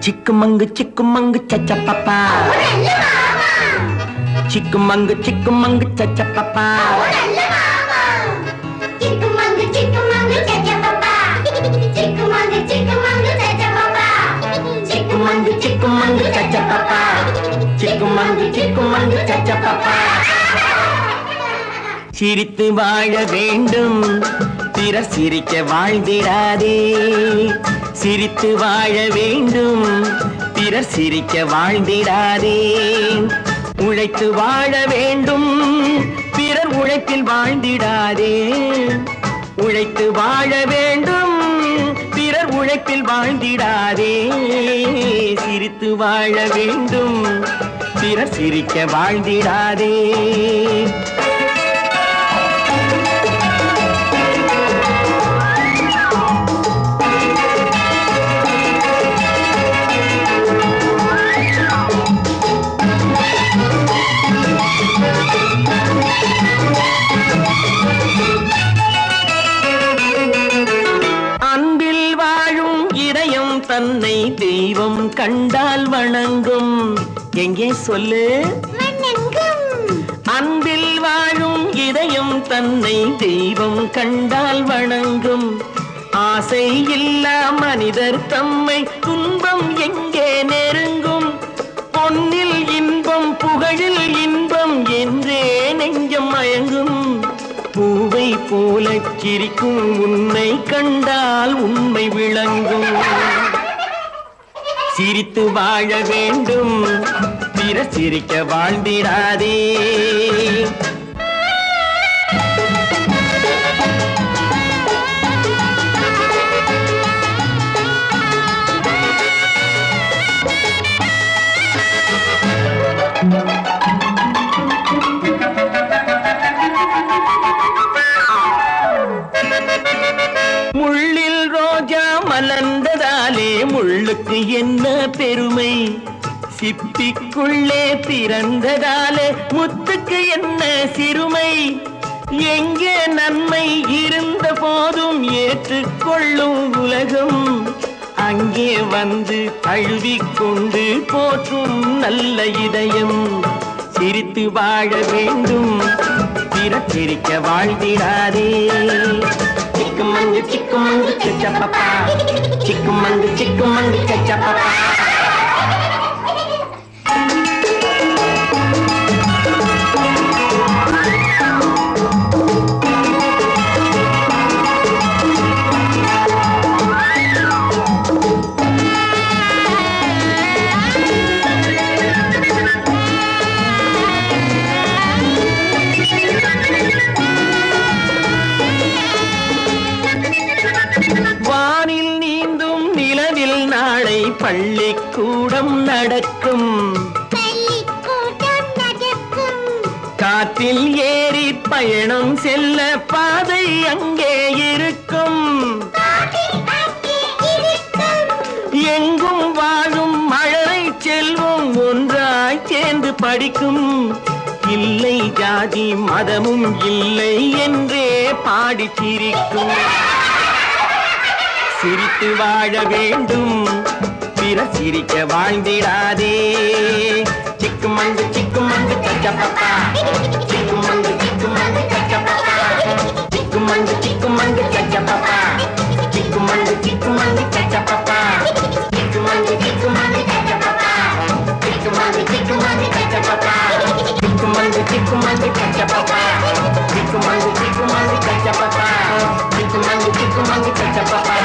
சிக்குமங்கு சச்ச பாப்பா, சிக்குமங்கு சச்ச பாப்பா, சிக்குமங்கு சச்ச பாப்பா, சிக்குமங்கு சச்ச பாப்பா, சிக்குமங்கு சச்ச பாப்பா. சிரித்து வாழ வேண்டும், பிறர் சிரிக்க வாழ்ந்திடாதே. சிரித்து வாழ வேண்டும், பிறர் சிரிக்க வாழ்ந்திடாதே. உழைத்து வாழ வேண்டும், பிறர் உழைப்பில் வாழ்ந்திடாதே. உழைத்து வாழ வேண்டும், பிறர் உழைப்பில் வாழ்ந்திடாதே. சிரித்து வாழ வேண்டும், பிறர் சிரிக்க வாழ்ந்திடாதே. தன்னை தெய்வம் கண்டால் வணங்கும். எங்கே சொல்லு? அன்பில் வாழும் இதயம் தன்னை தெய்வம் கண்டால் வணங்கும். ஆசை இல்லா மனிதர் தம்மை துன்பம் எங்கே நெருங்கும். பொன்னில் இன்பம் புகழில் இன்பம் என்றே நெஞ்சம் மயங்கும். பூவை போல சிரிக்கும் உன்னை கண்டால் உண்மை விளங்கும். சிரித்து வாழ வேண்டும், பிறர் சிரிக்க வாழ்ந்திடாதே. முள்ளில் ரோஜா மலர்ந்ததாலே முள்ளுக்கு என்ன பெருமை. சிப்பிக்குள்ளே பிறந்ததாலே முத்துக்கு என்ன சிறுமை. எங்கே நன்மை இருந்த போதும் ஏற்றுக்கொள்ளும் உலகம், அங்கே வந்து தழுவிக்கொண்டு போற்றும் நல்ல இதயம். சிரித்து வாழ வேண்டும், பிறர் சிரிக்க வாழ்ந்திடாதே. சிக்குமங்கு சச்ச பாப்பா, சிக்குமங்கு சச்ச பாப்பா. வானில் நீந்தும் நிலவில் நாளை பள்ளிக்கூடம் நடக்கும். காற்றில் ஏறி பயணம் செல்ல பாதை அங்கே இருக்கும். எங்கும் வாழும் மழலை செல்வம் ஒன்றாய் சேர்ந்து படிக்கும். இல்லை ஜாதி மதமும் இல்லை என்றே பாடி சிரிக்கும். சிரித்து வாழ வேண்டும், பிறர் சிரிக்க வாழ்ந்திடாதே. சிக்குமங்கு சச்ச பாப்பா, சிக்குமங்கு சச்ச பாப்பா, சிக்குமங்கு சச்ச பாப்பா, சிக்குமங்கு சச்ச பாப்பா, சிக்குமங்கு சச்ச பாப்பா, சிக்குமங்கு சச்ச பாப்பா, சிக்குமங்கு சச்ச பாப்பா, சிக்குமங்கு சச்ச பாப்பா, சிக்குமங்கு சச்ச பாப்பா.